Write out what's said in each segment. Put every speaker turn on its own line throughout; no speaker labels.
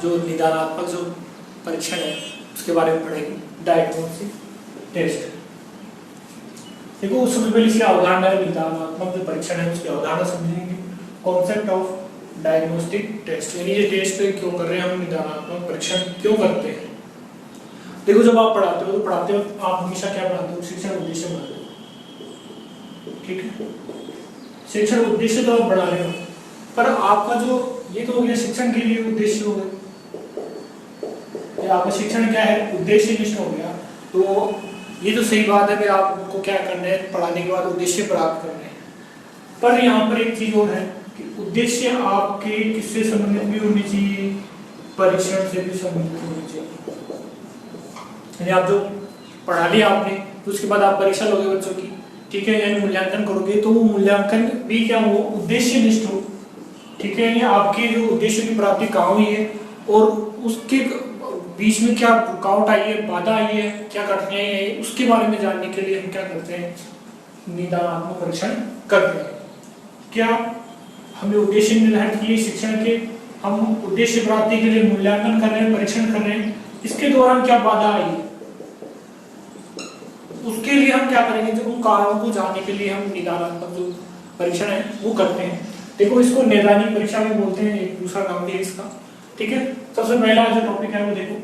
जो निदानात्मक जो परीक्षण है उसके बारे में पढ़ेंगे, डायग्नोस्टिक टेस्ट। देखो उस समय पहले इसकी अवधारणा है, निदानात्मक जो परीक्षण है उसकी अवधारणा समझेंगे। कॉन्सेप्ट ऑफ डायग्नोस्टिक टेस्ट, यानी ये टेस्ट क्यों कर रहे हैं हम, निदानात्मक परीक्षण क्यों करते हैं। देखो जब आप पढ़ाते हो तो पढ़ाते हो आप हमेशा क्या पढ़ाते हो, शिक्षण उद्देश्य पढ़ाते हो, ठीक है। शिक्षण उद्देश्य तो आप बढ़ा रहे हो, पर आपका जो ये तो हो गया शिक्षण के लिए उद्देश्य हो गया, आपका शिक्षण क्या है, उद्देश्य निष्ठ हो गया। तो ये तो सही बात है कि आपको क्या करना है, पढ़ाने के बाद उद्देश्य प्राप्त करना है। पर यहाँ पर एक चीज और है कि उद्देश्य आपके किससे संबंधित भी होनी चाहिए, परीक्षण से भी संबंधित होनी चाहिए। यानी आप जो पढ़ा लिया आपने तो उसके बाद आप परीक्षा लोगे बच्चों की, ठीक है, यानी मूल्यांकन करोगे तो वो मूल्यांकन भी क्या हो, उद्देश्य निष्ठ हो, ठीक है। यानी आपके जो उद्देश्य की प्राप्ति कहाँ हुई है और उसके बीच में क्या रुकावट आई है, बाधा आई है, क्या कठिनाई है, उसके बारे में जानने के लिए हम क्या करते हैं, निदानात्मक परीक्षण करते हैं। क्या हमने उद्देश्य निर्धारित किए शिक्षण के, हम उद्देश्य प्राप्ति के लिए मूल्यांकन कर रहे हैं, परीक्षण कर रहे हैं, इसके दौरान क्या बाधा आई है, उसके लिए हम क्या करेंगे, जो उन कारणों को जानने के लिए हम निदानात्मक जो परीक्षण है वो करते हैं। देखो इसको नैदानिक परीक्षा भी बोलते हैं, एक दूसरा नाम भी है इसका, ठीक है। सबसे पहला जो टॉपिक है वो देखो,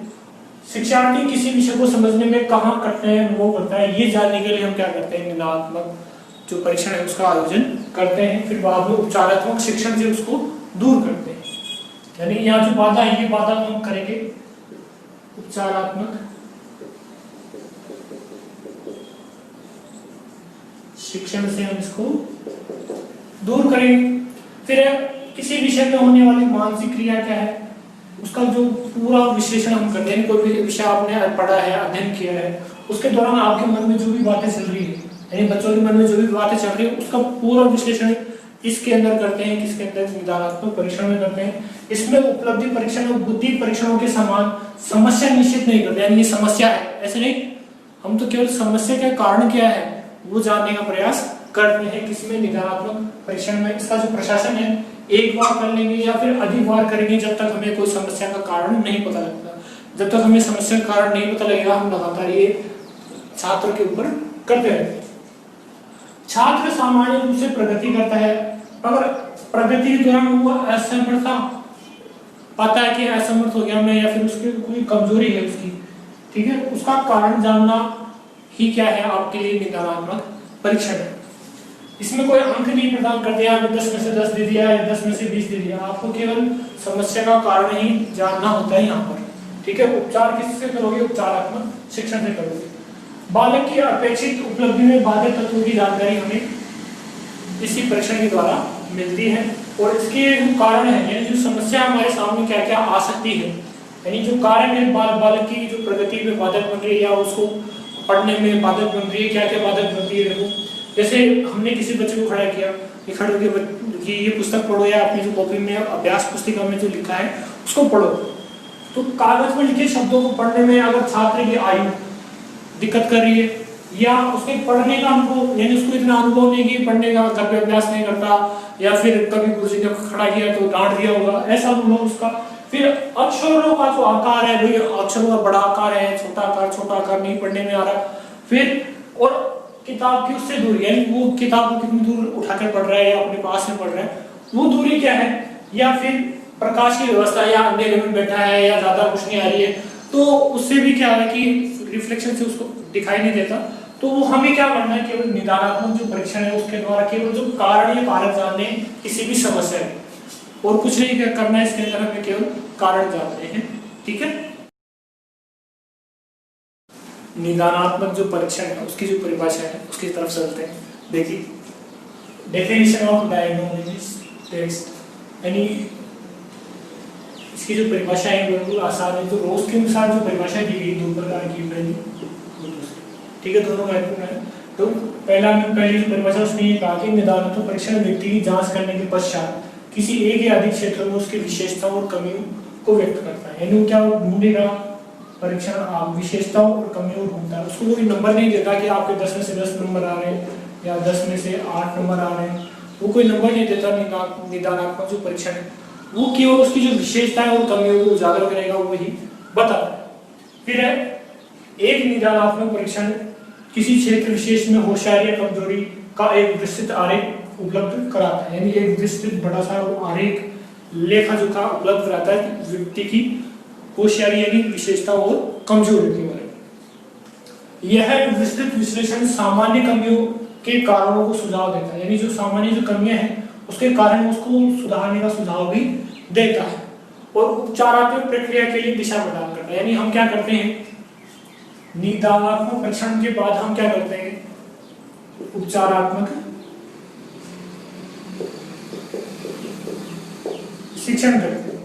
शिक्षार्थी किसी विषय को समझने में कहाँ कठिनाई अनुभव करता है, ये जानने के लिए हम क्या करते हैं, निदानात्मक जो परीक्षण है उसका आयोजन करते हैं। फिर बाद में उपचारात्मक शिक्षण से उसको दूर करते हैं, यानी यहाँ जो बाधा है ये बाधा को हम करेंगे उपचारात्मक शिक्षण से हम इसको दूर करेंगे। फिर किसी विषय में होने वाली मानसिक क्रिया क्या है, उसका जो पूरा विश्लेषण हम करते हैं। कोई भी विषय आपने पढ़ा है, अध्ययन किया है, उसके दौरान आपके मन में जो भी बातें चल रही है, यानी बच्चों के मन में जो भी बातें चल रही है उसका पूरा विश्लेषण इसके अंदर करते हैं, किसके अंदर, निदानात्मक परीक्षण में करते हैं। इसमें उपलब्धि परीक्षण और बुद्धि परीक्षणों के समान समस्या निश्चित नहीं करते, यानी ये समस्या है ऐसे नहीं, हम तो केवल समस्या का कारण क्या है वो जानने का प्रयास करते हैं, किसमें, निदानात्मक परीक्षण में। इसका जो प्रशासन है एक बार कर लेंगे या फिर अधिक बार करेंगे, जब तक हमें कोई समस्या का कारण नहीं पता लगता। जब तक हमें समस्या का कारण नहीं पता लगेगा हम लगातार ये छात्र के ऊपर करते रहते हैं। छात्र सामान्य रूप से प्रगति करता है, अगर प्रगति के दौरान वो असमर्थता पाता है कि असमर्थ हो गया मैं, या फिर उसकी कोई कमजोरी है उसकी, ठीक है, उसका कारण जानना ही क्या है आपके लिए निदानात्मक परीक्षण है। इसमें कोई अंक नहीं प्रदान कर दिया, 10 में से 10 दे दिया या 10 में से 20 दे दिया, आपको केवल समस्या का कारण ही जानना होता है यहाँ पर, ठीक है। उपचार किससे करोगे, उपचारात्मक शिक्षण से करोगे। बालक की अपेक्षित उपलब्धि में बाधक तत्वों की जानकारी हमें इसी परीक्षण के द्वारा मिलती है, और इसके जो कारण है, यानी जो समस्या हमारे सामने क्या क्या आ सकती है, यानी जो कारण है बालक की जो प्रगति में बाधक बन रही है या उसको पढ़ने में बाधक बन रही है, क्या क्या बाधक बनती है। देखो जैसे हमने किसी बच्चे को खड़ा किया, ये खड़े होकर ये पुस्तक पढ़ो या अपनी जो कॉपी में अभ्यास पुस्तिका में जो लिखा है उसको पढ़ो, तो कागज में लिखे शब्दों को पढ़ने में अगर छात्र की आयु दिक्कत कर रही है या उसके पढ़ने का अनुभव, यानी उसको इतना अनुभव नहीं कि पढ़ने का, घर पे अभ्यास नहीं करता, या फिर कभी गुरुजी ने खड़ा किया तो डांट दिया होगा, ऐसा अनुभव उसका। फिर अक्षरों का जो आकार है, भाई अक्षरों का बड़ा आकार है, छोटा आकार नहीं पढ़ने में आ रहा। फिर और किताब की उससे दूरी, यानी वो किताब को कितनी दूर उठाकर पढ़ रहा है या अपने पास में पढ़ रहा है, वो दूरी क्या है, या फिर प्रकाश की व्यवस्था, या अंधेरे में बैठा है या ज्यादा रोशनी आ रही है, तो उससे भी क्या है कि रिफ्लेक्शन से उसको दिखाई नहीं देता। तो हमें क्या करना है, केवल निदानात्मक जो परीक्षण है उसके द्वारा केवल जो कारण या कारक जानने किसी भी समस्या है, और कुछ नहीं करना है इसके अंदर, हमें केवल कारण जानते हैं, ठीक है। निदानात्मक जो परीक्षण है उसकी जो परिभाषा है उसकी तरफ चलते हैं। देखिए डेफिनेशन ऑफ डायग्नोस्टिक टेस्ट, यानी इसकी जो परिभाषा है बिल्कुल आसान है। तो रोज के अनुसार जो परिभाषा दी गई दो प्रकार की, पहली, ठीक है, दोनों महत्वपूर्ण है। तो पहली जो परिभाषा उसने ये कहा कि निदानात्मक परीक्षण व्यक्ति की जांच करने के पश्चात किसी एक या अधिक क्षेत्रों में उसकी विशेषताओं और कमियों को व्यक्त करता है, यानी क्या ढूंढेगा परीक्षण, आप विशेषताओं और कमियों ढूंढता है। उसको कोई नंबर नहीं देता कि आपके 10 में से 10 नंबर आ रहे हैं या 10 में से 8 नंबर आ रहे हैं, वो कोई नंबर नहीं देता निदानात्मक जो परीक्षण है। वो केवल उसकी जो विशेषताएं और कमियों को उजागर करेगा वही बताता है। फिर है एक निदानात्मक परीक्षण किसी क्षेत्र विशेष में होशियारी या कमजोरी का एक विस्तृत आरेख उपलब्ध कराता है, यानी एक विस्तृत बड़ा सा आरेख लेखा जोखा उपलब्ध कराता है व्यक्ति की होशियारी यानी विशेषता और कमजोरी के बारे में। यह विस्तृत विश्लेषण सामान्य कमियों के कारणों को सुझाव देता है, यानी जो सामान्य जो कमियां हैं उसके कारण उसको सुधारने का सुझाव भी देता है, और उपचारात्मक प्रक्रिया के लिए दिशा प्रदान करता है। यानी हम क्या करते हैं, निदानात्मक परीक्षण के बाद हम क्या करते हैं, उपचारात्मक शिक्षण करते हैं।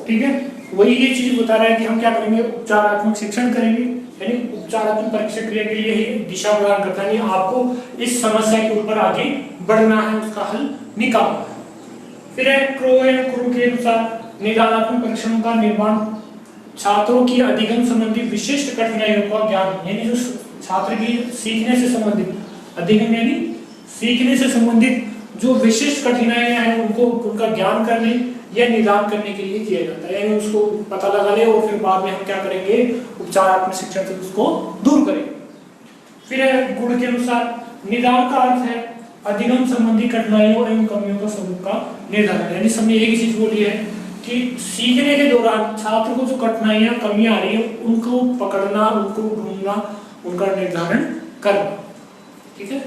ठीक है, वही ये चीज बता रहा है कि हम क्या करेंगे, उपचारात्मक शिक्षण करेंगे, यानी उपचारात्मक परीक्षा क्रिया के लिए ही दिशा प्रदान करता है, आपको इस समस्या के ऊपर आगे बढ़ना है, उसका हल निकालना है। फिर है क्रो के अनुसार निदानात्मक परीक्षणों का निर्माण छात्रों की अधिगम संबंधी विशिष्ट कठिनाइयों का ज्ञान, यानी जो छात्र की सीखने से संबंधित, अधिगम यानी सीखने से संबंधित जो विशिष्ट कठिनाइयां हैं उनको उनका ज्ञान करने या निदान करने के लिए किया जाता है, यानी उसको पता लगा ले और फिर बाद में हम क्या करेंगे, उपचारात्मक शिक्षण से उसको दूर करेंगे। फिर है गुण के अनुसार निदान का अर्थ है अधिगम संबंधी कठिनाइयों एवं कमियों का स्वरूप का निर्धारण, यानी सबने एक ही चीज बोली है कि सीखने के दौरान छात्र को जो कठिनाइयां कमियां आ रही है उनको पकड़ना, उनको ढूंढना, उनका निर्धारण करना। ठीक है,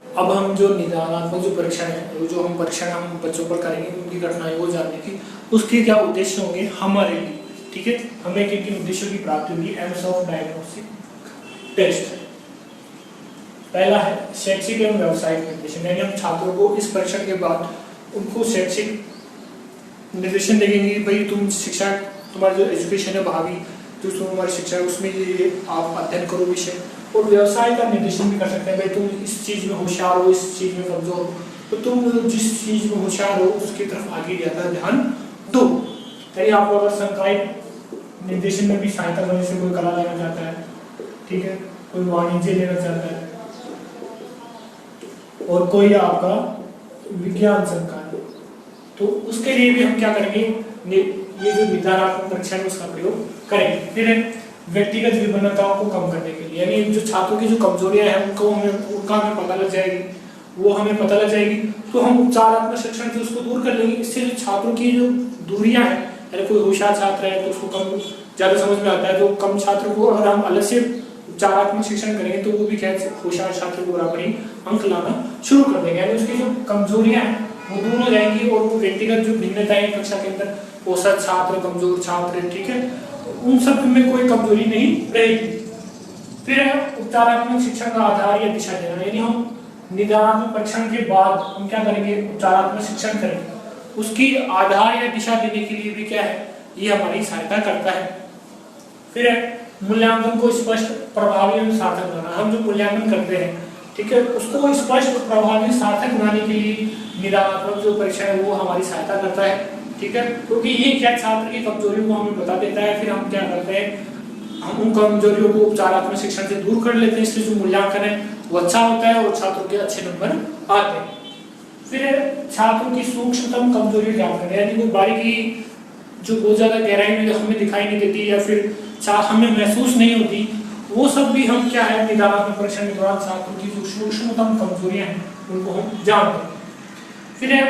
अब हम जो निदानात्मक जो परीक्षण है, जो हम परीक्षण हम बच्चों पर करेंगे उनकी कठिनाइयों को जानने की, उसके क्या उद्देश्य होंगे हमारे लिए। ठीक है, हमें किन किन उद्देश्यों की प्राप्ति होगी, एम्स ऑफ डायग्नोस्टिक टेस्ट। पहला है शैक्षिक एवं व्यावसायिक निर्देशन, यानी हम छात्रों को इस परीक्षण के बाद उनको शैक्षिक निर्देशन देंगे, भाई तुम शिक्षा, तुम्हारा जो एजुकेशन है भावी जो तुम्हारी शिक्षा है उसमें ये आप अध्ययन करो विषय, और व्यवसाय का निर्देशन भी कर सकते हैं, भाई तुम इस चीज में होशियार हो, इस चीज में कमजोर हो, तो तुम जिस चीज में होशियार हो उसकी तरफ आगे ज्यादा ध्यान दो। यानी आपको अगर संकाय निर्देशन में भी सहायता करने से कोई कला लेना चाहता है, ठीक है, कोई वाणिज्य लेना चाहता है, और कोई आपका विज्ञान संकाय, तो उसके लिए भी हम क्या करेंगे, ये जो निदानात्मक परीक्षण है उसका प्रयोग करेंगे। फिर व्यक्तिगत विभिन्नताओं को कम करने के लिए, यानी जो छात्रों की जो कमजोरियां हैं उनका हमें पता लग जाएगी, वो हमें पता लग जाएगी, तो हम उपचारात्मक शिक्षण से उसको दूर कर लेंगे। इससे जो छात्रों की जो दूरियां हैं, यानी कोई होशियार छात्र है तो उसको कम ज्यादा समझ में आता है, तो कम छात्र को अगर हम अलग से उपचारात्मक शिक्षण करेंगे तो वो भी क्या होशियार छात्र को बराबर ही अंक लाना शुरू कर देंगे, यानी उसकी जो कमजोरियां हैं वो दूर हो जाएंगी, और वो व्यक्तिगत जो भिन्नताएं कक्षा के अंदर, औसत छात्र, कमजोर छात्र, ठीक है, उन सब में कोई कमजोरी नहीं रहेगी। फिर है उपचारात्मक शिक्षण का आधार या दिशा देना, यानी हम निदानात्मक परीक्षण के बाद हम क्या करेंगे, उपचारात्मक शिक्षण करेंगे, उसकी आधार या दिशा देने के लिए भी क्या है, ये हमारी सहायता करता है। फिर है मूल्यांकन को स्पष्ट, प्रभावी और सार्थक बनाना, हम जो मूल्यांकन करते हैं, ठीक है, उसको स्पष्ट, प्रभावी, सार्थक बनाने के लिए निदानात्मक जो परीक्षण है वो हमारी सहायता करता है। ठीक है, क्योंकि ये क्या छात्र की कमजोरियों को हमें बता देता है, फिर हम क्या करते हैं, हम उन कमजोरियों को उपचारात्मक शिक्षण से दूर कर लेते हैं, इसलिए जो मूल्यांकन है वो अच्छा होता है और छात्रों के अच्छे नंबर आते हैं। फिर छात्रों की सूक्ष्मतम कमजोरी ज्ञात करें, यानी कोई बारीकी जो बहुत ज्यादा गहराई में हमें दिखाई नहीं देती या फिर हमें महसूस नहीं होती, वो सब भी हम क्या है, निदानात्मक परीक्षण के दौरान छात्रों की जो सूक्ष्मतम कमजोरियां हैं उनको हम जानते हैं। फिर है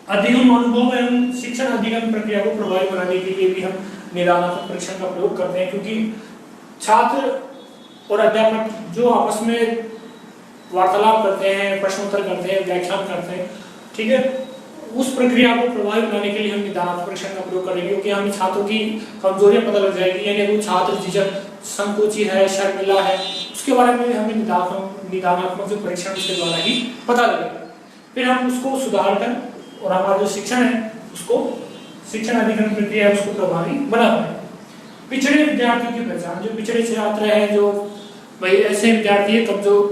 अधिगम अनुभव एवं शिक्षण अधिगम प्रक्रिया को प्रभावी बनाने के लिए भी हम निदानात्मक परीक्षण का प्रयोग करते हैं, क्योंकि छात्र और अध्यापक जो आपस में वार्तालाप करते हैं, प्रश्नोत्तर करते हैं, व्याख्यान करते हैं, ठीक है, उस प्रक्रिया को प्रभावी बनाने के लिए हम निदानात्मक परीक्षण का प्रयोग करेंगे, क्योंकि हमें छात्रों की कमजोरियां पता लग जाएगी, यानी वो छात्र झिझक, संकोची है, शर्मिला है, उसके बारे में हमें निदानात्मक जो परीक्षण उसके द्वारा ही पता लगेगा। फिर हम उसको सुधार कर और हमारा जो शिक्षण है उसको, शिक्षण अधिगम प्रक्रिया है उसको प्रभावी बना पाए। पिछड़े विद्यार्थियों की पहचान, जो पिछड़े छात्र हैं, जो भाई ऐसे विद्यार्थी है कमजोर,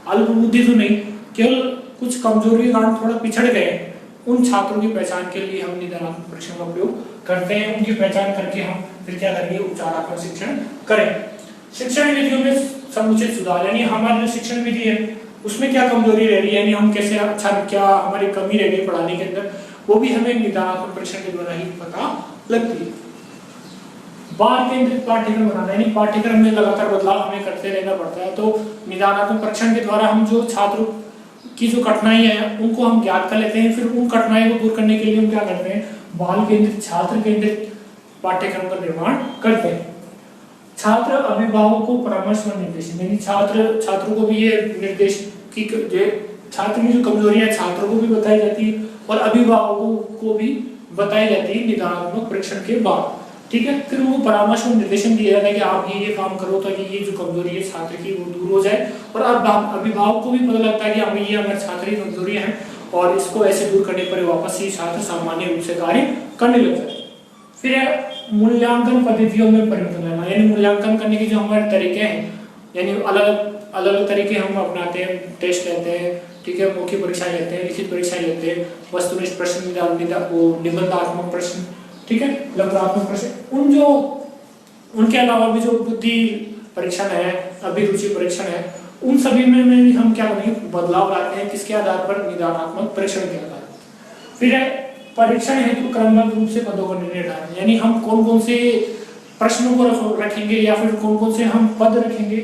अल्प बुद्धि तो नहीं, केवल कुछ कमजोरी के कारण थोड़ा पिछड़ गए, उन छात्रों की पहचान के लिए हम निदानात्मक परीक्षण का प्रयोग करते हैं। उनकी पहचान करके हम फिर क्या करेंगे, उपचारात्मक शिक्षण करें। शिक्षण विधियों में समुचित सुधार, यानी हमारी जो शिक्षण विधि है उसमें क्या कमजोरी रह रही है, यानी हम कैसे अच्छा, क्या हमारी कमी रह गई पढ़ाने के अंदर, वो भी हमें निदानात्मक परीक्षण के द्वारा ही पता लगती है। बाल केंद्रित पाठ्यक्रम बनाना, यानी पाठ्यक्रम में लगातार बदलाव हमें करते रहना पड़ता है। तो निदानात्मक परीक्षण के द्वारा हम जो छात्रों की जो कठिनाई है उनको हम ज्ञात कर लेते हैं, फिर उन कठिनाइयों को दूर करने के लिए हम क्या करते हैं, बाल केंद्रित छात्र केंद्रित पाठ्यक्रम का निर्माण करते हैं। छात्र अभिभावक को परामर्श व निर्देशन, यानी छात्रों को भी ये निर्देश की छात्र की जो कमजोरियां छात्रों को भी बताई जाती है और अभिभावकों को भी बताई जाती है निदानात्मक परीक्षण के बाद। ठीक है, फिर वो परामर्श और निर्देशन दिया जाता है कि आप ये काम करो ताकि ये जो कमजोरी है छात्र की वो दूर हो जाए, और अब अभिभावक को भी पता लगता है कि हमें ये हमारे छात्र की कमजोरी है और इसको ऐसे दूर करने पर वापस ही छात्र सामान्य रूप से कार्य करने लग जाए। फिर मूल्यांकन पद्धतियों में परिवर्तन लाना, यानी मूल्यांकन करने के जो हमारे तरीके हैं, यानी अलग अलग तरीके हम अपनाते हैं, टेस्ट लेते हैं, ठीक है, मौखिक परीक्षा लेते हैं, लिखित परीक्षा लेते हैं, वस्तुनिष्ठ प्रश्न, निबंधात्मक प्रश्न, ठीक है, लघुत्मक प्रश्न, उनके अलावा भी जो बुद्धि परीक्षण है, अभिरुचि परीक्षण है, उन सभी में भी हम क्या करेंगे, बदलाव लाते हैं, किसके आधार पर, निदानात्मक परीक्षण के आधार पर। फिर है परीक्षण हेतु क्रमबद्ध रूप से पदों का निर्णय डालें, यानी हम कौन कौन से प्रश्नों को रखेंगे या फिर कौन कौन से हम पद रखेंगे,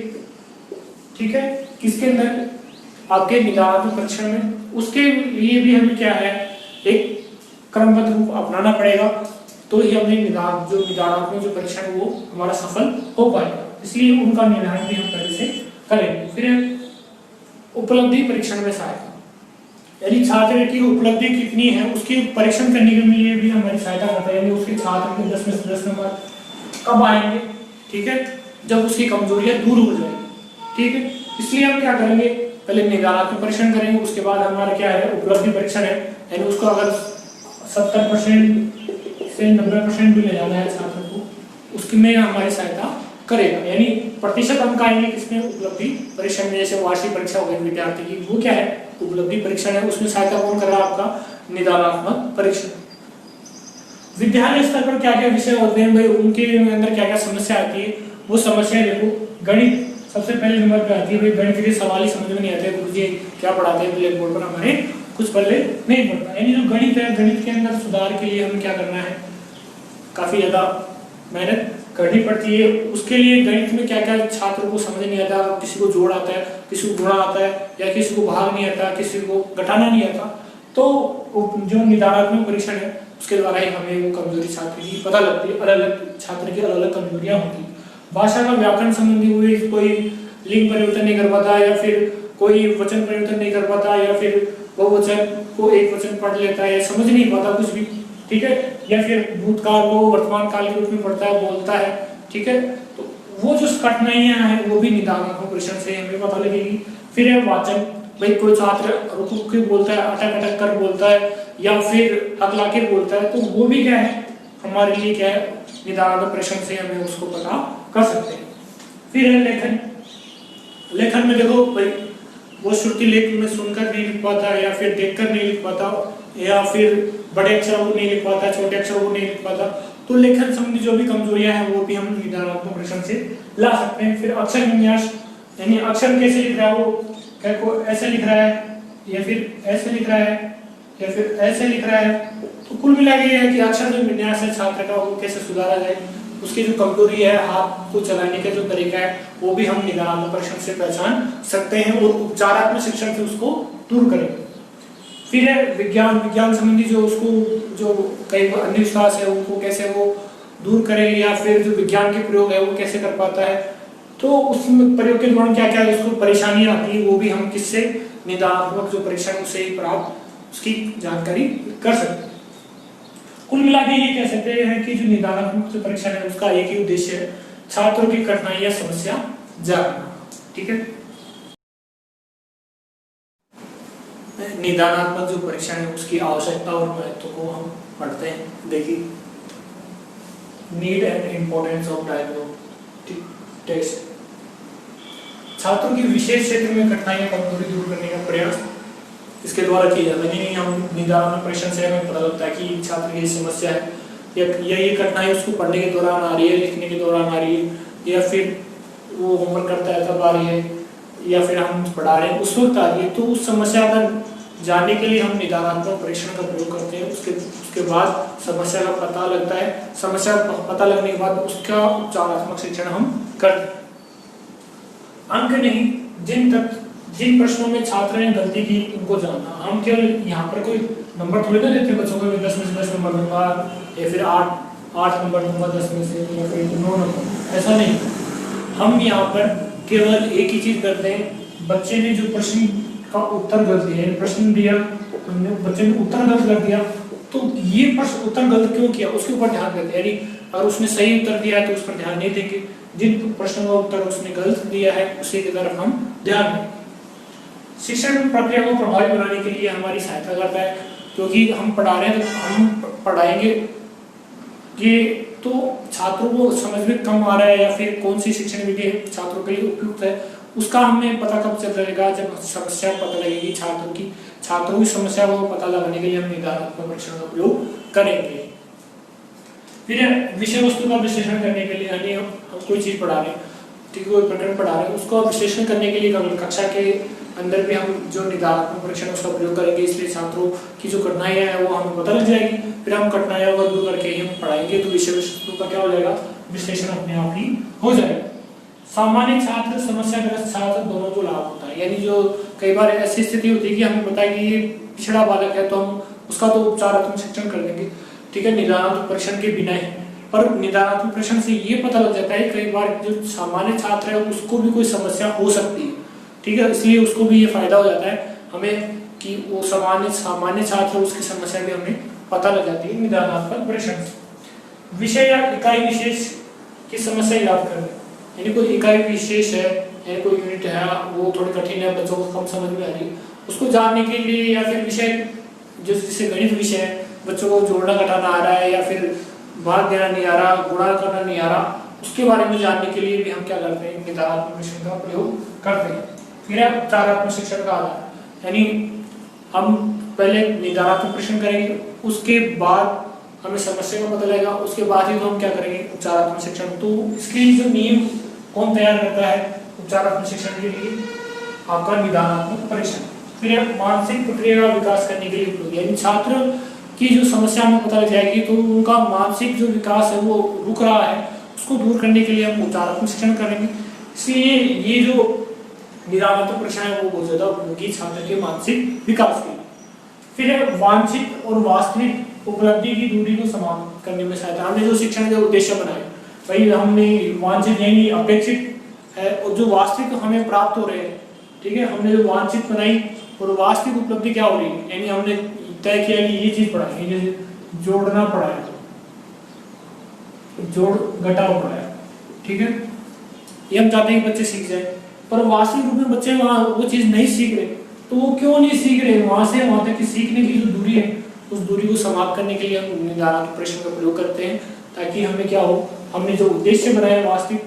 ठीक है, किसके अंदर, आपके निदानात्मक परीक्षण में, उसके लिए भी हमें क्या है, एक क्रमबद्ध रूप अपनाना पड़ेगा, तो ही हमें निदानात्मक जो परीक्षण वो हमारा सफल हो पाएगा। इसलिए उनका निर्धारण भी हम पहले से करेंगे। फिर उपलब्धि परीक्षण में सहायता, यानी छात्र की उपलब्धि कितनी है उसकी परीक्षण करने के लिए भी हमारी सहायता करता है, यानी उसके छात्र के 10 में से 10 नंबर कब आएंगे, ठीक है, जब उसकी कमजोरियां दूर हो जाएगी, ठीक है। इसलिए हम क्या करेंगे, पहले निदानात्मक परीक्षण करेंगे, उसके बाद हमारा क्या है, उपलब्धि परीक्षण है, यानी उसको अगर 70% से 90% भी ले जाना है छात्र को, उसकी में हमारी सहायता करेगा, यानी प्रतिशत अंक आएंगे किसमें, उपलब्धि परीक्षण में। जैसे वार्षिक परीक्षा हो गई विद्यार्थी की, वो क्या है, उपलब्धि परीक्षण है, उसमें सहायता कौन कर रहा है, आपका निदानात्मक परीक्षण। विद्यालय स्तर पर क्या क्या विषय होते हैं भाई, उनके अंदर क्या क्या समस्या आती है, वो समस्याएं देखो। गणित सबसे पहले नंबर पे आती है भाई, गणित के सवाल ही समझ में नहीं आते, गुरुजी क्या पढ़ाते हैं ब्लैक बोर्ड पर, हमारे कुछ पल्ले नहीं पड़ता। यानी जो गणित है, गणित के अंदर सुधार के लिए हमें क्या करना है, काफी ज्यादा मेहनत करनी पड़ती है। उसके लिए गणित में क्या क्या छात्र को समझ नहीं आता, किसी को जोड़ आता है, किसी को गुणा आता है, या किसी को भाग नहीं आता, किसी को घटाना नहीं आता, तो जो निदानात्मक परीक्षण है उसके द्वारा ही हमें वो कमजोरी छात्र की पता लगती है। अलग अलग छात्र की अलग अलग कमजोरियां होती है। भाषा का व्याकरण संबंधी हुई, कोई लिंग परिवर्तन नहीं कर पाता, या फिर कोई वचन परिवर्तन नहीं कर पाता, या फिर बहुवचन को एक वचन पढ़ लेता है, समझ नहीं पाता कुछ भी, ठीक है, या फिर भूतकाल को वर्तमान काल के रूप में पढ़ता है, बोलता है, ठीक है, तो वो जो कठिनाइयां हैं वो भी निदानात्मक परीक्षण से हमें पता लगेगी। फिर है वाचन, भाई कोई छात्र रुक रुक के बोलता है, अटक अटक कर बोलता है, या फिर हकला के बोलता है, तो वो भी क्या है, हमारे लिए क्या है, निदानात्मक परीक्षण से हमें उसको पता कर सकते हैं। फिर है लेखन। लेखन में देखो भाई, वो श्रुति लेख में सुनकर नहीं लिख पाता, या फिर देखकर नहीं लिख पाता, या फिर बड़े अक्षरों को नहीं लिख पाता, छोटे अक्षरों को नहीं लिख पाता, तो लेखन संबंधी जो भी कमजोरियां हैं वो भी हम निदानात्मक परीक्षण से ला सकते हैं। फिर अक्षर विन्यास, यानी अक्षर कैसे लिख रहा है, वो क्या को ऐसे लिख रहा है, या फिर ऐसे लिख रहा है, या फिर ऐसे लिख रहा है, तो कुल मिला के ये है कि अक्षर जो विन्यास है छात्र का वो कैसे सुधारा जाए, उसकी जो कमजोरी है, हाथ को चलाने का जो तरीका है, वो भी हम निदानात्मक परीक्षण से पहचान सकते हैं और उपचारात्मक शिक्षण से उसको दूर करेंगे। फिर है विज्ञान संबंधी जो उसको जो कई अंधविश्वास है उनको कैसे वो दूर करें, या फिर जो विज्ञान के प्रयोग है वो कैसे कर पाता है, तो उस प्रयोग के दौरान क्या क्या उसको परेशानियां आती है, वो भी हम किससे, निदानात्मक जो परीक्षण उसे ही प्राप्त उसकी जानकारी कर सकते हैं। कुल मिला के ये कह सकते हैं कि जो निदानात्मक जो परीक्षण है उसका एक ही उद्देश्य है, छात्रों की कठिनाइयां समस्या जानना, ठीक है। निदानात्मक जो परीक्षण है उसकी आवश्यकता और महत्व को हम पढ़ते हैं। देखिए, need and importance of diagnostic test. छात्रों की विशेष क्षेत्र में कठिनाइयां कमजोरी दूर करने का प्रयास इसके द्वारा किया जाता है। नहीं, हम निदानात्मक परीक्षण से हमें पता लगता है कि छात्र की समस्या है, या ये कठिनाई उसको पढ़ने के दौरान आ रही है, लिखने के दौरान आ रही है, या फिर वो होमवर्क करता है तब आ रही है, या फिर हम पढ़ा रहे हैं उस वक्त आ रही है, तो उस समस्या का जानने के लिए हम निदानात्मक परीक्षण का प्रयोग करते हैं। उसके बाद समस्या का पता लगता है, समस्या का पता लगने के बाद उसका उपचारात्मक शिक्षण हम करते हैं। अंक नहीं, जिन प्रश्नों में छात्र ने गलती की उनको जानना। हम केवल यहाँ पर कोई नंबर थोड़ी ना देते बच्चों को 10 में से 10 नंबर दूंगा या फिर 8 नंबर दूंगा 10 में से, या फिर 9 नंबर, ऐसा नहीं। हम यहाँ पर केवल एक ही चीज करते हैं, बच्चे ने जो प्रश्न का उत्तर गलत दिया, प्रश्न दिया हमने, बच्चे ने उत्तर गलत कर दिया, तो ये प्रश्न उत्तर गलत क्यों किया उसके ऊपर ध्यान देते हैं। यानी अगर उसने सही उत्तर दिया है तो उस पर ध्यान नहीं देंगे, जिन प्रश्नों का उत्तर उसने गलत दिया है उसी की तरफ हम ध्यान दें। शिक्षण प्रक्रिया को प्रभावी बनाने के लिए हमारी सहायता करता है, क्योंकि हम पढ़ा रहे हैं तो हम पढ़ाएंगे कि तो छात्रों को समझ में कम आ रहा है या फिर कौन सी शिक्षण विधि छात्रों के लिए उपयुक्त है, उसका हमें पता कब चल जाएगा, जब समस्या पता लगेगी छात्रों की समस्या को पता लगाने के लिए हम निदानात्मक परीक्षण का प्रयोग करेंगे। फिर विषय वस्तु का विश्लेषण करने के लिए, यानी हम कोई चीज पढ़ा रहे हैं, ठीक है, कोई प्रकरण पढ़ा रहे हैं, उसको विश्लेषण करने के लिए कक्षा के अंदर भी हम जो निदानात्मक परीक्षण उसका प्रयोग करेंगे। इसलिए छात्रों की जो कठिनाइयां है वो हमें पता लग जाएगी, फिर हम कठिनाइयों को दूर करके ही हम पढ़ाएंगे, तो विषय वस्तु का क्या हो जाएगा, विश्लेषण अपने आप ही हो जाएगा। सामान्य छात्र, समस्याग्रस्त छात्र, दोनों को लाभ होता है। यानी जो कई बार ऐसी स्थिति होती है कि हमें पता है कि ये पिछड़ा बालक है, तो हम उसका तो उपचारात्मक शिक्षण कर देंगे, ठीक है, निदानात्मक परीक्षण के बिना ही। पर निदानात्मक परीक्षण से ये पता लग जाता है कई बार जो सामान्य छात्र है उसको भी कोई समस्या हो सकती है, ठीक है, इसलिए उसको भी ये फायदा हो जाता है हमें कि वो सामान्य छात्र उसकी समस्या भी हमें पता लग जाती है निदानात्मक परीक्षण से। विषय या इकाई विशेष की समस्या याद करें, यानी कोई इकाई विशेष है या कोई यूनिट है वो थोड़ी कठिन है, बच्चों को कम समझ में आ रही है, उसको जानने के लिए, या फिर विषय जैसे गणित विषय है, बच्चों को जोड़ना घटाना आ रहा है या फिर भाग देना नहीं आ रहा, गुणा करना नहीं आ रहा, उसके बारे में जानने के लिए भी हम क्या करते हैं, निदानात्मक परीक्षण का प्रयोग करते हैं। फिर उपचारात्मक शिक्षण का आधार, यानी हम पहले निदानात्मक परीक्षण करेंगे, उसके बाद हमें समस्या का पता लगेगा, उसके बाद ही तो हम क्या करेंगे, उपचारात्मक शिक्षण। तो इसके लिए जो नींव कौन तैयार करता है उपचारात्मक शिक्षण के लिए, आपका निदानात्मक परीक्षण। फिर मानसिक प्रक्रिया का विकास करने के लिए उपयोगी, यानी छात्र की जो समस्या हमें पता लग जाएगी तो उनका मानसिक जो विकास है वो रुक रहा है, उसको दूर करने के लिए हम उपचारात्मक शिक्षण करेंगे। इसलिए ये जो निदानात्मक परीक्षण है वो बहुत ज्यादा उपयोगी छात्र के मानसिक विकास के लिए। फिर वांछित और वास्तविक उपलब्धि की दूरी को समाप्त करने में सहायता। हमने जो शिक्षण के उद्देश्य बनाए भाई, हमने वांछित यानी अपेक्षित है और जो वास्तविक हमें प्राप्त हो रहे हैं, ठीक है, हमने जो वांछित बनाई और वास्तविक उपलब्धि क्या हो रही है, यानी हमने तय किया कि ये चीज पढ़ाई, जैसे जोड़ना पढ़ाया, जोड़ घटाव पढ़ाया, ठीक है, ये हम चाहते हैं कि बच्चे सीख जाए, पर वास्तविक रूप में बच्चे वहां वो चीज नहीं सीख रहे, तो वो क्यों नहीं सीख रहे, वहां से वहां तक की सीखने की जो दूरी है उस दूरी को समाप्त करने के लिए हम निदानात्मक परीक्षण का प्रयोग करते हैं, ताकि हमें क्या हो, हमने जो उद्देश्य बनाया वास्तविक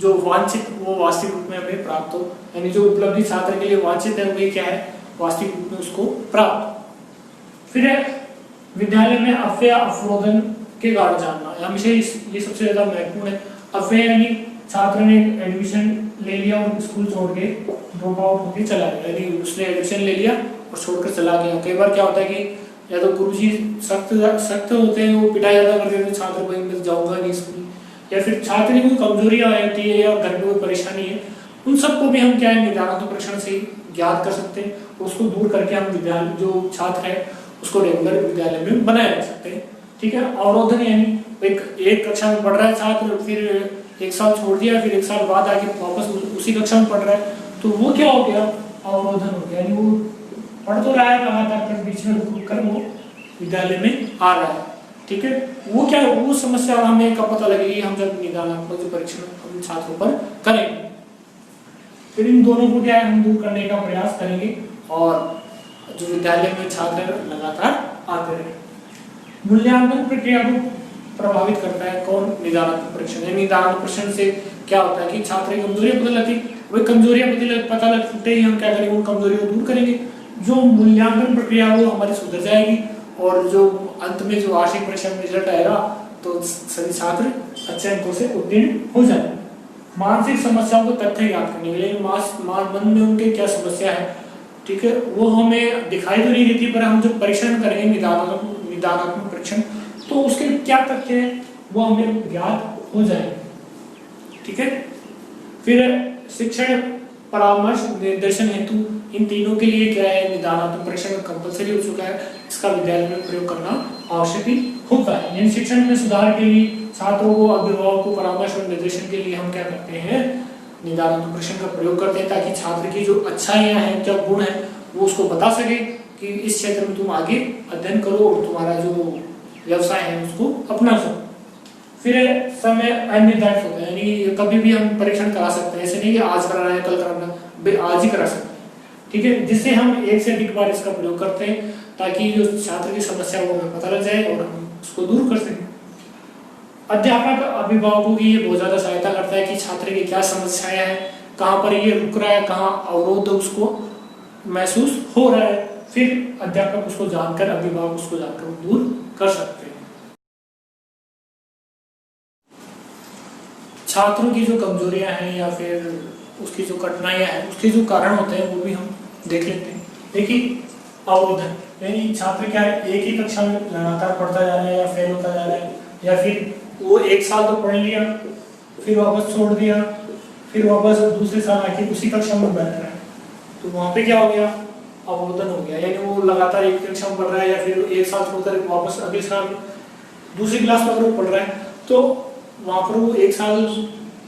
जो वांछित वो वास्तविक रूप में हमें प्राप्त हो, यानी जो उपलब्धि छात्र के लिए वांछित है वही क्या है, वास्तविक रूप में उसको प्राप्त। फिर विद्यालय में अव्यय अवरोधन के कारण जानना, हमेशा ये सबसे ज्यादा महत्वपूर्ण है। अव्यय यानी छात्र ने एडमिशन ले लिया और स्कूल छोड़ के ड्रॉप आउट होकर चला गया, यानी उसने एडमिशन ले लिया और छोड़कर चला गया। कई बार क्या होता है कि या तो गुरुजी सख्त होते हैं, वो पिटाई ज्यादा कर देते हैं छात्र को, मैं जाऊंगा नहीं स्कूल, या फिर छात्र की कोई कमजोरी आ जाती है या घर में कोई परेशानी है, उन सबको भी हम क्या है निदानात्मक परीक्षण से ज्ञात कर सकते हैं, उसको दूर करके हम विद्यालय जो छात्र है उसको रेगुलर विद्यालय में बनाए रख सकते हैं, ठीक है। अवरोधन यानी एक कक्षा में पढ़ रहा है छात्र, फिर एक साल छोड़ दिया, फिर एक साल बाद आके वापस उसी कक्षा में पढ़ रहा है, तो वो क्या हो गया, अवरोधन हो गया, यानी वो पढ़ तो रहा है लगातार पर बीच में रुक कर वो विद्यालय में आ रहा है, ठीक है। वो क्या वो समस्या हमें कब पता लगेगी, हम जब निदानात्मक परीक्षण हम छात्रों पर करेंगे। फिर इन दोनों को क्या है हम दूर करने का प्रयास करेंगे और जो विद्यालय में छात्र लगातार आते रहे। मूल्यांकन प्रक्रिया को प्रभावित करता है कौन, निदानात्मक परीक्षण। निदानात्मक परीक्षण से क्या होता है कि छात्र की कमजोरियां पता लगती, वही कमजोरियां पता लगते ही हम क्या करेंगे, उन कमजोरियों को दूर करेंगे, जो मूल्यांकन प्रक्रिया वो हमारी सुधर जाएगी और जो अंत में जो वार्षिक परीक्षा में रिजल्ट आएगा तो सभी छात्र अच्छे अंकों से उत्तीर्ण हो जाएंगे। मानसिक समस्याओं को तथ्य ज्ञात करने के लिए मन में उनके क्या समस्या है, ठीक है, वो हमें दिखाई तो नहीं देती, पर हम जो परीक्षण करेंगे निदानात्मक परीक्षण, तो उसके क्या तथ्य है वो हमें ज्ञात हो जाएगा, ठीक है। फिर शिक्षण परामर्श निर्देशन हेतु इन तीनों के लिए क्या है, निदानात्मक परीक्षण कंपलसरी हो चुका है, इसका विद्यालय में प्रयोग करना आवश्यक ही होता है। यानी शिक्षण में सुधार के लिए छात्रों को, अभिभावकों को परामर्श और निर्देशन के लिए हम क्या करते हैं, निदानात्मक परीक्षण का प्रयोग करते हैं, ताकि छात्र की जो अच्छाइयां हैं, क्या गुण है, वो उसको बता सके कि इस क्षेत्र में तुम आगे अध्ययन करो और तुम्हारा जो व्यवसाय है उसको अपना सको। फिर समय अनिर्धारित होता है, यानी कभी भी हम परीक्षण करा सकते हैं, ऐसे नहीं कि आज कराना है कल कराना है, आज ही करा सकते हैं, ठीक है, जिससे हम एक से अधिक बार इसका प्रयोग करते हैं, ताकि जो छात्र की समस्या वो हमें पता लग जाए और हम उसको दूर कर सकें। अध्यापक अभिभावकों की ये बहुत ज्यादा सहायता करता है कि छात्र की क्या समस्याएं हैं, कहाँ पर ये रुक रहा है, कहाँ अवरोध उसको महसूस हो रहा है, फिर अध्यापक उसको जानकर, अभिभावक उसको जानकर दूर कर सकते हैं। छात्रों की जो कमजोरियां हैं या फिर उसकी जो कठिनाइयां हैं, उसके जो कारण होते हैं वो भी हम देख लेते हैं। देखिए, अवरोधन, यानी छात्र क्या है, एक ही कक्षा में लगातार पढ़ता जा रहा है या फेल होता जा रहा है, या फिर वो एक साल तो पढ़ लिया, फिर वापस छोड़ दिया, फिर वापस दूसरे साल आके उसी कक्षा में बैठ रहा है, तो वहां पे क्या हो गया, अवरोधन हो गया। यानी वो लगातार एक कक्षा में पढ़ रहा है या फिर एक साल छोड़कर वापस अगले साल दूसरी क्लास में अगर वो पढ़ रहा है, तो वहां पर वो एक साल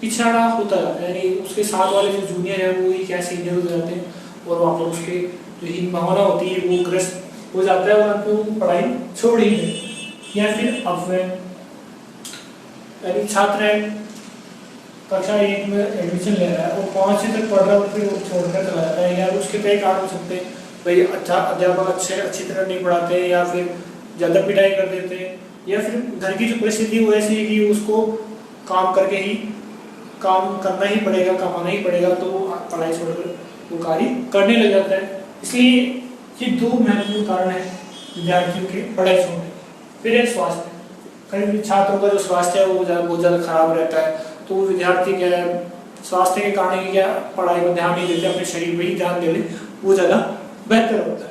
पिछड़ा होता जाता है, यानी उसके साथ वाले जो जूनियर है वो ही क्या सीनियर हो जाते हैं, और वहां पर उसके जो हीन भावना होती है वो ग्रस्त हो जाता है और आपको पढ़ाई छोड़ ही दे। या फिर अपव्यय, यानी छात्र है कक्षा 1 में एडमिशन ले रहा है और 5 तक पढ़ रहा है और फिर वो छोड़कर चला जाता है, या उसके कई कारण हो सकते हैं, भाई अच्छा अध्यापक अच्छी तरह नहीं पढ़ाते हैं, या फिर ज्यादा पिटाई कर देते हैं, या फिर घर की जो परिस्थिति वो ऐसी है कि उसको काम करके ही काम करना ही पड़ेगा, कमाना ही पड़ेगा, तो वो पढ़ाई छोड़कर वो कार्य करने लग जाता है। इसलिए ये 2 महत्वपूर्ण कारण है विद्यार्थियों के पढ़ाई छोड़ने। फिर है स्वास्थ्य, कई छात्रों का जो स्वास्थ्य है वो बहुत ज्यादा खराब रहता है, तो वो विद्यार्थी क्या है, स्वास्थ्य के कारण क्या पढ़ाई पर ध्यान नहीं देते, अपने शरीर पर ही ध्यान दे ले, वो ज्यादा बेहतर होता है।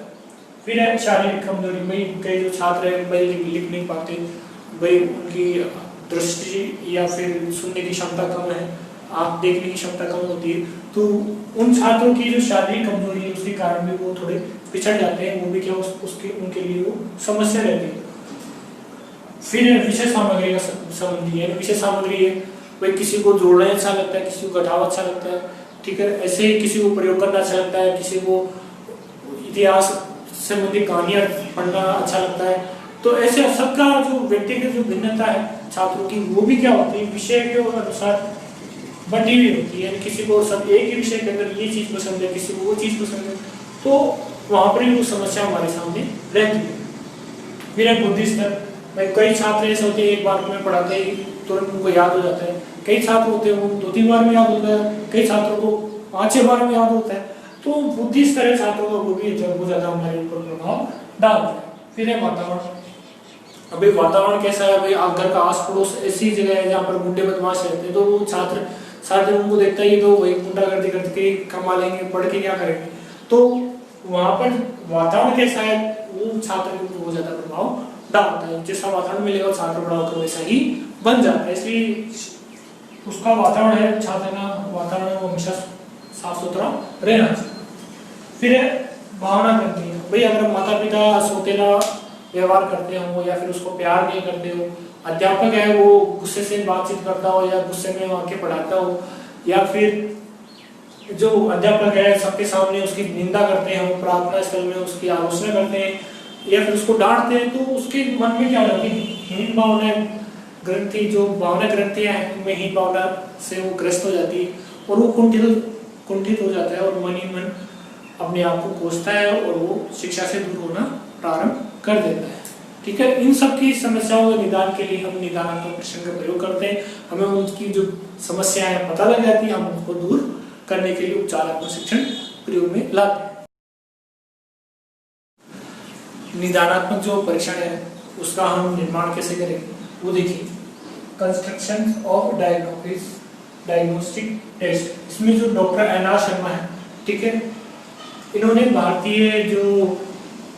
फिर है शारीरिक कमजोरी, भाई कई जो छात्र है भाई लिख नहीं पाते, भाई उनकी दृष्टि या फिर सुनने की क्षमता कम है, आँख देखने की क्षमता कम होती है, तो उन छात्रों की जो शारीरिक कमजोरी है उसके कारण भी वो थोड़े पिछड़ जाते हैं, वो भी क्या उसके उनके लिए वो समस्या रहती है। फिर विषय सामग्री का संबंधी है, विषय सामग्री है भाई किसी को जोड़ना अच्छा लगता है, किसी को घटाव अच्छा लगता है, ठीक है, ऐसे ही किसी को प्रयोग करना अच्छा लगता है, किसी को इतिहास संबंधित कहानियां पढ़ना अच्छा लगता है, तो ऐसे सबका जो व्यक्तिगत जो भिन्नता है छात्रों की वो भी क्या होती है, विषय के अनुसार बटी हुई होती है। किसी को सब एक ही विषय के अंदर ये चीज पसंद है, किसी को वो चीज पसंद है, तो वहां पर ही वो समस्या हमारे सामने रहती है। फिर है बुद्धि स्तर, भाई कई छात्र ऐसे होते हैं एक बार में पढ़ाते ही तुरंत उनको याद हो जाता है, कई छात्र होते हैं वो 2-3 बार में याद होता है, कई छात्रों को 5-6 बार में याद होता है, तो बुद्धि स्तर छात्रों का वो भी बहुत ज्यादा हमारे ऊपर प्रभाव डालता है। फिर है वातावरण, अभी वातावरण कैसा है, भाई घर का आस पड़ोस ऐसी जगह है जहाँ पर गुंडे बदमाश रहते हैं, तो वो छात्र सारे दिन उनको देखता ही तो वही गुंडागर्दी करके कमा लेंगे, पढ़ के क्या करेंगे, तो वहां पर वातावरण कैसा है वो छात्र के ऊपर बहुत ज्यादा प्रभाव डालता है। जैसा वातावरण मिलेगा छात्र बड़ा होकर वैसा ही बन जाता है, इसलिए उसका वातावरण है छात्र का वातावरण वो हमेशा साफ सुथरा रहना चाहिए। फिर भावना करती है, भाई अगर माता पिता सौतेला व्यवहार करते हो या फिर उसको प्यार नहीं करते हो, अध्यापक है वो गुस्से से बातचीत करता हो या गुस्से में आके पढ़ाता हो, या फिर जो अध्यापक है सबके सामने उसकी निंदा करते हैं, वो प्रार्थना स्थल में उसकी आलोचना करते हैं या फिर उसको डांटते हैं, तो उसके मन में क्या होती है, हीन भावना ग्रंथि, जो भावना ग्रंथियां हैं उनमें हीन भावना से वो ग्रस्त हो जाती है और वो कुंठित हो जाता है और मन ही मन अपने आप को कोसता है और वो शिक्षा से दूर होना प्रारंभ कर देता है। ठीक है, इन सब की समस्याओं के निदान के लिए हम निदानात्मक परीक्षण का प्रयोग करते हैं, हमें उनकी जो समस्याएं पता लग जाती है, हम उनको दूर करने के लिए उपचारात्मक शिक्षण प्रयोग में लाते हैं। निदानात्मक जो परीक्षण है उसका हम निर्माण कैसे करेंगे वो देखिए। Construction of diagnosis, diagnostic test. इसमें जो डॉक्टर एन.आर. शर्मा है, ठीक है, इन्होंने भारतीय जो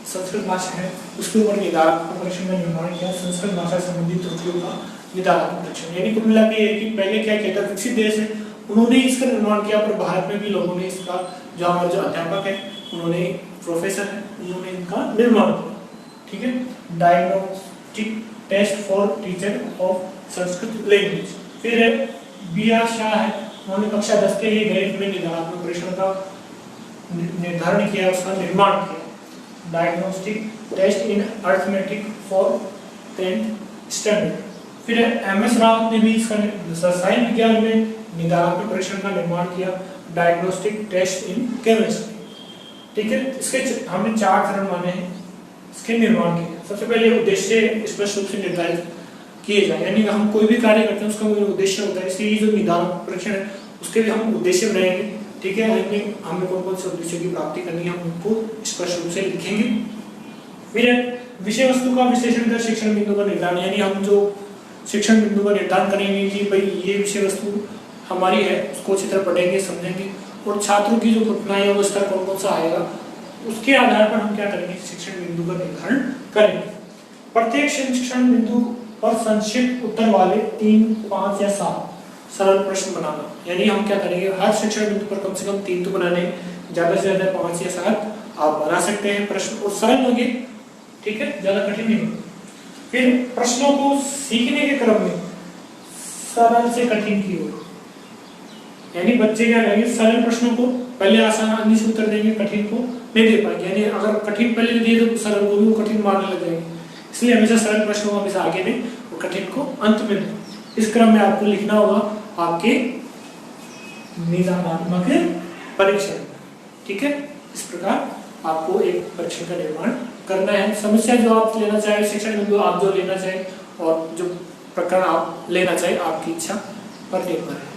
संस्कृत भाषा है उसके ऊपर निदानात्मक परीक्षण का निर्माण किया। संस्कृत भाषा संबंधी त्रुटियों का निदानात्मक परीक्षण, यानी कुल मिला के ये कि पहले क्या कहता है, विकसित देश है उन्होंने इसका निर्माण किया, पर भारत में भी लोगों ने इसका, जो हमारे जो अध्यापक है उन्होंने, प्रोफेसर है, उन्होंने इनका निर्माण किया, ठीक है। Diagnostic test for teacher of Sanskrit language. फिर बी.आर. शाह है, उन्होंने कक्षा 10 के लिए गणित में निदानात्मक परीक्षण का निर्धारण किया, उसका निर्माण किया। Diagnostic test in arithmetic for 10th standard. फिर एम.एस. रावत ने भी इसका रसायन विज्ञान में निदानात्मक परीक्षण का निर्माण किया। डायग्नोस्टिक टेस्ट इन केमिस्ट्री, ठीक है। इसके हमने 4 चरण माने हैं इसके निर्माण के। सबसे पहले उद्देश्य स्पष्ट रूप से निर्धारित किए जाए, यानी हम कोई भी कार्य करते हैं उसका कोई उद्देश्य होता है, इसलिए जो निदानात्मक परीक्षण है उसके भी हम उद्देश्य बनाएंगे, ठीक है। हमें कौन कौन से उद्देश्यों की प्राप्ति करनी है हम उनको स्पष्ट रूप से लिखेंगे। फिर विषय वस्तु का विश्लेषण कर शिक्षण बिंदु का निर्धारण, यानी हम जो शिक्षण बिंदु का निर्धारण करेंगे कि भाई ये विषय वस्तु हमारी है, उसको अच्छी तरह पढ़ेंगे, समझेंगे, और छात्रों की जो कठिनाई है वो स्तर कौन कौन सा आएगा उसके आधार पर हम क्या करेंगे, शिक्षण बिंदु का निर्धारण करेंगे। प्रत्येक शिक्षण बिंदु पर संक्षिप्त उत्तर वाले 3, 5 या 7 सरल प्रश्न बनाना, यानी हम क्या करेंगे, हर शिक्षण बिंदु पर कम से कम 3 तो बनाने, ज्यादा से ज्यादा 5 या 7 आप बना सकते हैं प्रश्न, और सरल होंगे, ठीक है, ज्यादा कठिन नहीं होगा। फिर प्रश्नों को सीखने के क्रम में सरल से कठिन की ओर, यानी बच्चे क्या करेंगे, सरल प्रश्नों को पहले आसानी से उत्तर देंगे, कठिन को नहीं दे पाएंगे, यानी अगर कठिन पहले दिए तो सरल को भी वो कठिन मारने लग जाएंगे, इसलिए हमेशा सरल प्रश्नों को हमेशा आगे दें और कठिन को अंत में दें। इस क्रम में आपको लिखना होगा आपके निदानात्मक परीक्षण, ठीक है। इस प्रकार आपको एक परीक्षण का निर्माण करना है। समस्या जो आप लेना चाहे, शिक्षण बिंदु आप जो लेना चाहे, और जो प्रकरण आप लेना चाहे, आपकी इच्छा पर निर्भर है।